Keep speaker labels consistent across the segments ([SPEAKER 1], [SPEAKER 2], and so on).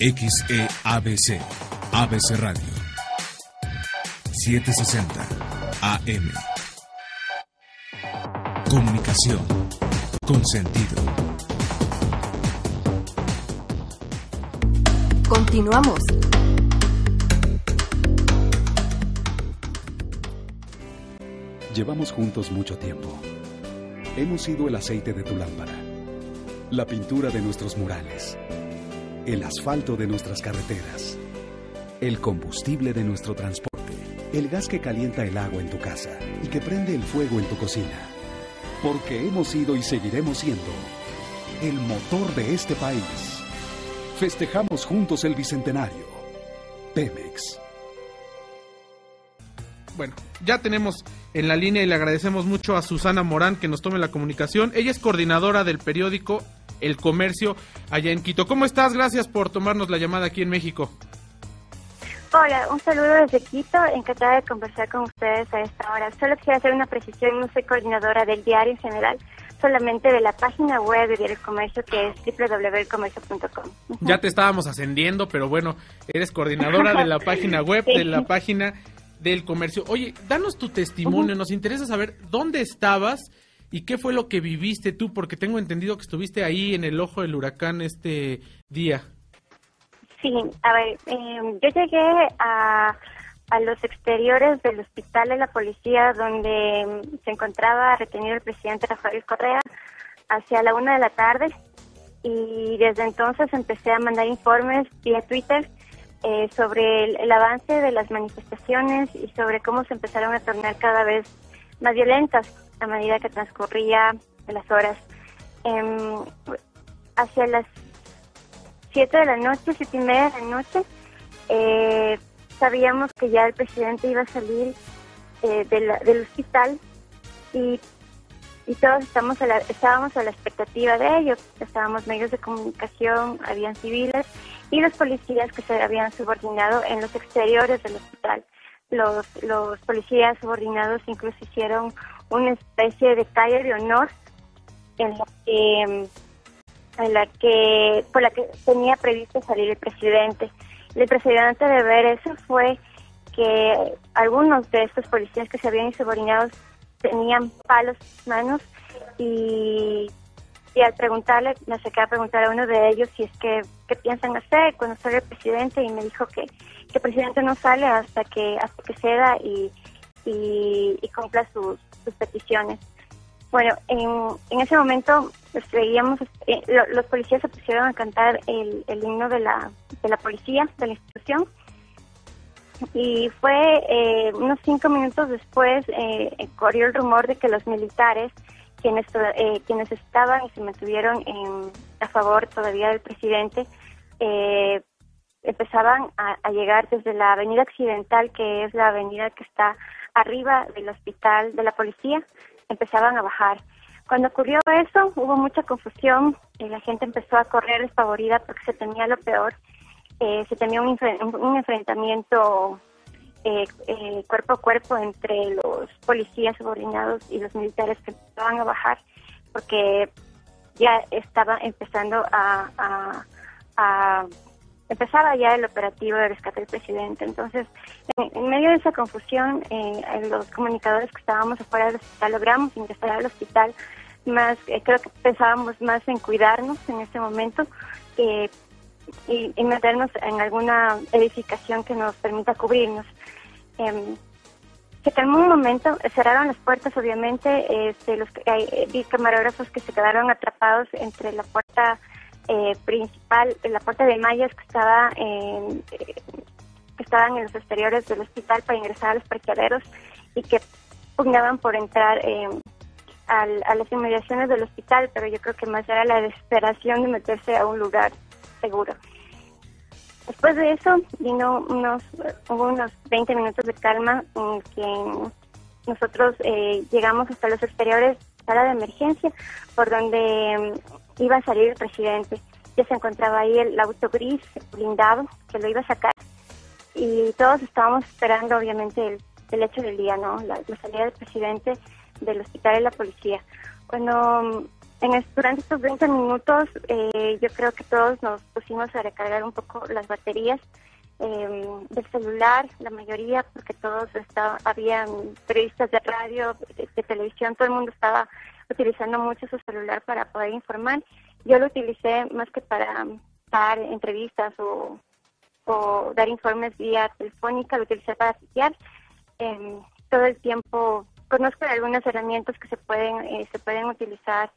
[SPEAKER 1] XEABC, ABC Radio, 760 AM. Comunicación con sentido.
[SPEAKER 2] Continuamos.
[SPEAKER 3] Llevamos juntos mucho tiempo. Hemos sido el aceite de tu lámpara, la pintura de nuestros murales, el asfalto de nuestras carreteras, el combustible de nuestro transporte, el gas que calienta el agua en tu casa y que prende el fuego en tu cocina. Porque hemos sido y seguiremos siendo el motor de este país. Festejamos juntos el Bicentenario. Pemex.
[SPEAKER 4] Bueno, ya tenemos en la línea y le agradecemos mucho a Susana Morán que nos tome la comunicación. Ella es coordinadora del periódico El Comercio allá en Quito. ¿Cómo estás? Gracias por tomarnos la llamada aquí en México.
[SPEAKER 5] Hola, un saludo desde Quito, encantada de conversar con ustedes a esta hora. Solo quisiera hacer una precisión, no soy coordinadora del diario en general, solamente de la página web de Diario El Comercio, que es www.elcomercio.com.
[SPEAKER 4] Ya te estábamos ascendiendo, pero bueno, eres coordinadora de la página web, sí, de la página del Comercio. Oye, danos tu testimonio, nos interesa saber dónde estabas y qué fue lo que viviste tú, porque tengo entendido que estuviste ahí en el ojo del huracán este día.
[SPEAKER 5] Sí, a ver, yo llegué a los exteriores del hospital de la policía donde se encontraba retenido el presidente Rafael Correa hacia la 1:00 p.m. y desde entonces empecé a mandar informes vía Twitter sobre el avance de las manifestaciones y sobre cómo se empezaron a tornar cada vez más violentas a medida que transcurría las horas. Hacia las 7:30 de la noche, sabíamos que ya el presidente iba a salir del hospital y todos estábamos a la expectativa de ello. Estábamos medios de comunicación, habían civiles y los policías que se habían subordinado en los exteriores del hospital. Los policías subordinados incluso hicieron una especie de calle de honor por la que tenía previsto salir el presidente. El precedente de ver eso fue que algunos de estos policías que se habían insubordinados tenían palos en sus manos y al preguntarle, me acerqué a preguntar a uno de ellos si es que qué piensan hacer cuando salga el presidente y me dijo que el presidente no sale hasta que ceda y cumpla sus peticiones. Bueno, en ese momento veíamos, los policías se pusieron a cantar el himno de la policía, de la institución, y fue unos 5 minutos después corrió el rumor de que los militares, quienes estaban y se mantuvieron a favor todavía del presidente, empezaban a llegar desde la avenida Occidental, que es la avenida que está arriba del hospital de la policía, empezaban a bajar. Cuando ocurrió eso, hubo mucha confusión, la gente empezó a correr despavorida porque se temía lo peor, se temía un enfrentamiento cuerpo a cuerpo entre los policías subordinados y los militares que empezaban a bajar, porque ya estaba empezando empezaba ya el operativo de rescate del presidente. Entonces, en medio de esa confusión, los comunicadores que estábamos afuera del hospital logramos ingresar al hospital, creo que pensábamos más en cuidarnos en ese momento y meternos en alguna edificación que nos permita cubrirnos. Se calmó un momento, cerraron las puertas, obviamente, vi camarógrafos que se quedaron atrapados entre la puerta principal, la puerta de mallas que estaban en los exteriores del hospital para ingresar a los parqueaderos y que pugnaban por entrar a las inmediaciones del hospital, pero yo creo que más era la desesperación de meterse a un lugar seguro. Después de eso hubo unos 20 minutos de calma en que nosotros llegamos hasta los exteriores, sala de emergencia, por donde iba a salir el presidente. Ya se encontraba ahí el auto gris blindado que lo iba a sacar y todos estábamos esperando obviamente el hecho del día, ¿no? La salida del presidente del hospital de la policía. Cuando durante estos 20 minutos yo creo que todos nos pusimos a recargar un poco las baterías del celular, la mayoría, porque todos habían periodistas de radio, de televisión, todo el mundo estaba utilizando mucho su celular para poder informar. Yo lo utilicé más que para dar entrevistas o dar informes vía telefónica, lo utilicé para tuitear. Todo el tiempo conozco algunas herramientas que se pueden utilizar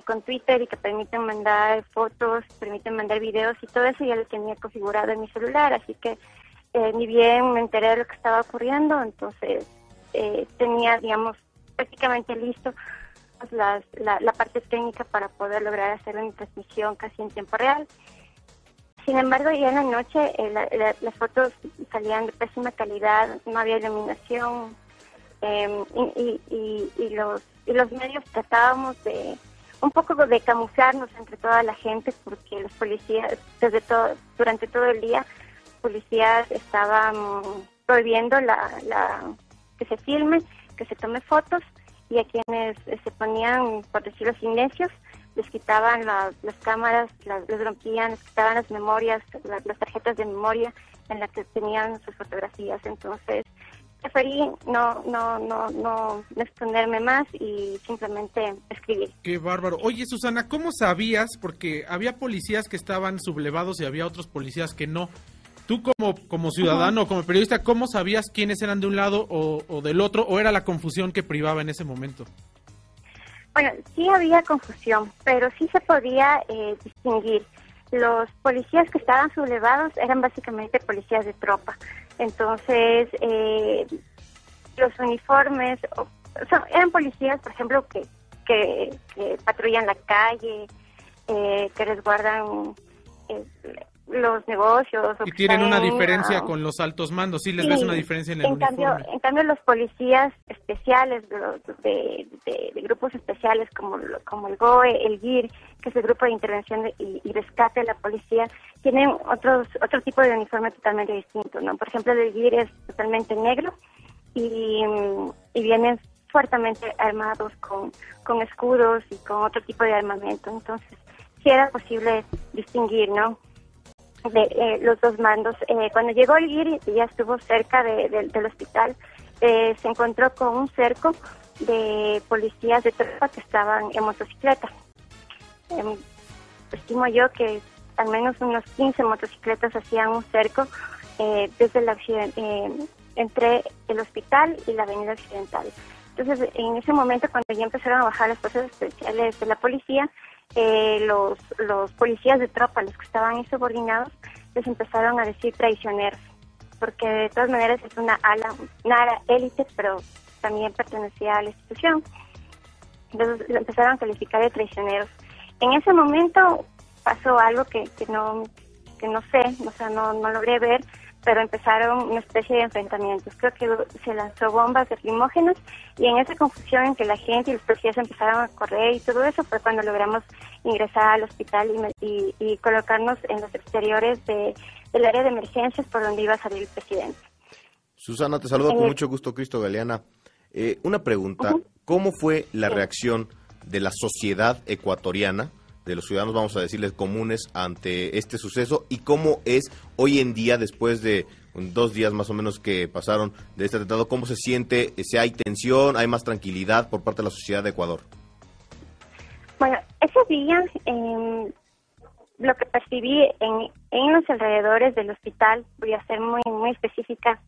[SPEAKER 5] con Twitter y que permiten mandar fotos, permiten mandar videos, y todo eso ya lo tenía configurado en mi celular, así que ni bien me enteré de lo que estaba ocurriendo, entonces tenía, digamos, prácticamente listo la parte técnica para poder lograr hacer una transmisión casi en tiempo real. Sin embargo, ya en la noche las fotos salían de pésima calidad, no había iluminación, y los medios tratábamos de un poco de camuflarnos entre toda la gente, porque los policías, durante todo el día, policías estaban prohibiendo que se filme, que se tome fotos, y a quienes se ponían, por decirlo así, necios, les quitaban las cámaras, les rompían, les quitaban las memorias, las tarjetas de memoria en las que tenían sus fotografías. Entonces, preferí no exponerme más y simplemente escribir.
[SPEAKER 4] Qué bárbaro. Oye, Susana, ¿cómo sabías? Porque había policías que estaban sublevados y había otros policías que no. Tú como ciudadano, como periodista, ¿cómo sabías quiénes eran de un lado o del otro? ¿O era la confusión que privaba en ese momento?
[SPEAKER 5] Bueno, sí había confusión, pero sí se podía distinguir. Los policías que estaban sublevados eran básicamente policías de tropa. Entonces, los uniformes, eran policías, por ejemplo, que patrullan la calle, que resguardan los negocios.
[SPEAKER 4] Y tienen una diferencia con los altos mandos, ¿sí les ves una diferencia en el uniforme?
[SPEAKER 5] En cambio, los policías especiales, de grupos especiales como el GOE, el GIR, que es el Grupo de Intervención y Rescate de la Policía, tienen otro tipo de uniforme totalmente distinto, ¿no? Por ejemplo, el GIR es totalmente negro y vienen fuertemente armados con escudos y con otro tipo de armamento. Entonces, sí era posible distinguir, ¿no?, de los dos mandos. Cuando llegó el GIR y ya estuvo cerca del hospital, se encontró con un cerco de policías de tropa que estaban en motocicleta. Estimo yo que al menos unos 15 motocicletas hacían un cerco entre el hospital y la avenida Occidental. Entonces, en ese momento, cuando ya empezaron a bajar las fuerzas especiales de la policía, los policías de tropa, los que estaban insubordinados, les empezaron a decir traicioneros, porque de todas maneras es una ala élite, pero también pertenecía a la institución. Entonces lo empezaron a calificar de traicioneros. En ese momento pasó algo que no sé, o sea, no logré ver, pero empezaron una especie de enfrentamientos. Creo que se lanzó bombas lacrimógenas, y en esa confusión en que la gente y los policías empezaron a correr y todo eso fue cuando logramos ingresar al hospital y colocarnos en los exteriores del área de emergencias por donde iba a salir el presidente.
[SPEAKER 2] Susana, te saludo con mucho gusto, Cristo Galeana. Una pregunta, ¿cómo fue la reacción de la sociedad ecuatoriana, de los ciudadanos, vamos a decirles, comunes ante este suceso, y cómo es hoy en día, después de 2 días más o menos que pasaron de este atentado, cómo se siente? ¿Si hay tensión, hay más tranquilidad por parte de la sociedad de Ecuador?
[SPEAKER 5] Bueno, ese día lo que percibí en los alrededores del hospital, voy a ser muy específica,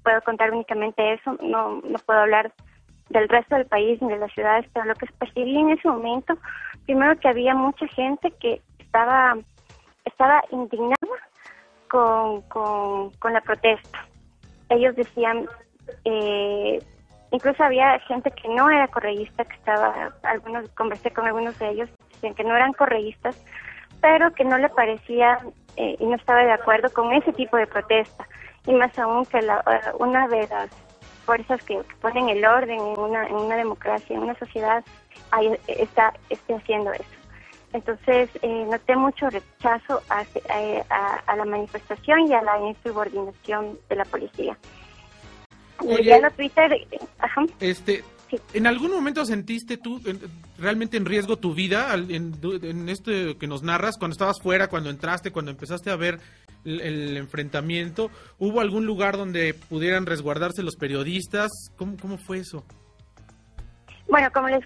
[SPEAKER 5] puedo contar únicamente eso, no puedo hablar del resto del país ni de las ciudades, pero lo que percibí en ese momento, primero que había mucha gente que estaba indignada con la protesta. Ellos decían, incluso había gente que no era correísta, conversé con algunos de ellos, decían que no eran correístas, pero que no le parecía y no estaba de acuerdo con ese tipo de protesta, y más aún que una de las fuerzas que ponen el orden en una democracia, en una sociedad, esté haciendo eso. Entonces, noté mucho rechazo a la manifestación y a la insubordinación de la policía.
[SPEAKER 4] Oye,
[SPEAKER 5] ya en Twitter, Sí.
[SPEAKER 4] ¿En algún momento sentiste tú realmente en riesgo tu vida en esto que nos narras, cuando estabas fuera, cuando entraste, cuando empezaste a ver el enfrentamiento? ¿Hubo algún lugar donde pudieran resguardarse los periodistas? ¿Cómo fue eso?
[SPEAKER 5] Bueno, como les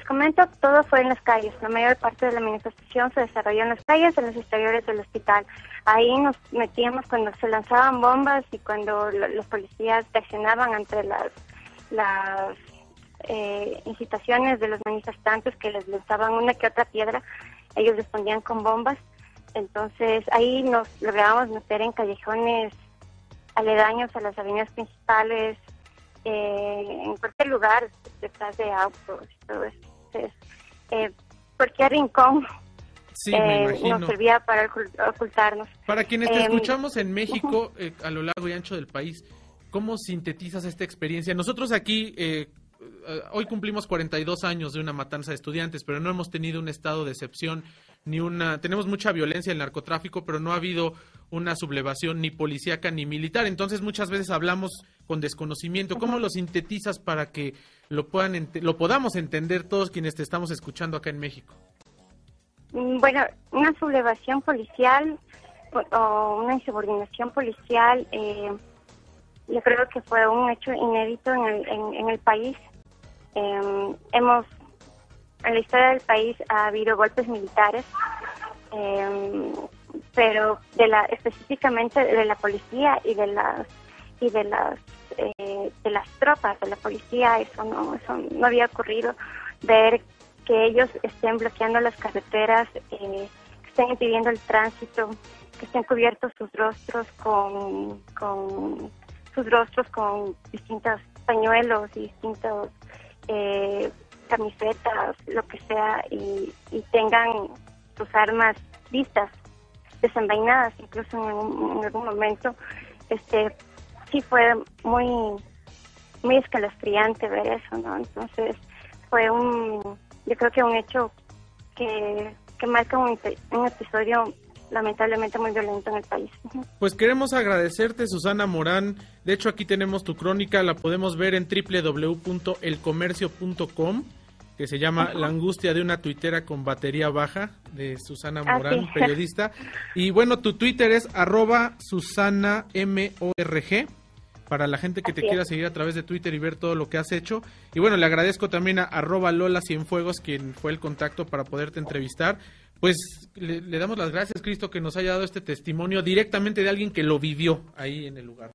[SPEAKER 5] comento, todo fue en las calles. La mayor parte de la manifestación se desarrolló en las calles, en los exteriores del hospital. Ahí nos metíamos cuando se lanzaban bombas y cuando los policías reaccionaban ante las incitaciones de los manifestantes que les lanzaban una que otra piedra. Ellos respondían con bombas. Entonces ahí nos lográbamos meter en callejones aledaños a las avenidas principales, en cualquier lugar, detrás de autos, todo eso. Entonces, cualquier rincón
[SPEAKER 4] sí, me imagino.
[SPEAKER 5] nos servía para ocultarnos.
[SPEAKER 4] Para quienes te escuchamos en México, a lo largo y ancho del país, ¿cómo sintetizas esta experiencia? Nosotros aquí, hoy cumplimos 42 años de una matanza de estudiantes, pero no hemos tenido un estado de excepción, tenemos mucha violencia en el narcotráfico, pero no ha habido una sublevación ni policíaca ni militar. Entonces muchas veces hablamos con desconocimiento. ¿Cómo lo sintetizas para que lo podamos entender todos quienes te estamos escuchando acá en México?
[SPEAKER 5] Bueno, una sublevación policial o una insubordinación policial, yo creo que fue un hecho inédito en el país. En la historia del país ha habido golpes militares, pero específicamente de la policía y de las tropas de la policía, eso no había ocurrido. Ver que ellos estén bloqueando las carreteras, que estén impidiendo el tránsito, que estén cubiertos sus rostros con distintos pañuelos y distintos camisetas, lo que sea, y tengan sus armas listas, desenvainadas, incluso en algún momento. Sí fue muy escalofriante ver eso, ¿no? Entonces fue yo creo que un hecho que marca un episodio lamentablemente muy violento en el país.
[SPEAKER 4] Pues queremos agradecerte, Susana Morán. De hecho, aquí tenemos tu crónica, la podemos ver en www.elcomercio.com, que se llama La angustia de una tuitera con batería baja, de Susana Morán, periodista. Y bueno, tu Twitter es @SusanaMorg, para la gente que te quiera seguir a través de Twitter y ver todo lo que has hecho. Y bueno, le agradezco también a @LolaCienfuegos, quien fue el contacto para poderte entrevistar. Pues le damos las gracias, Cristo, que nos haya dado este testimonio directamente de alguien que lo vivió ahí en el lugar.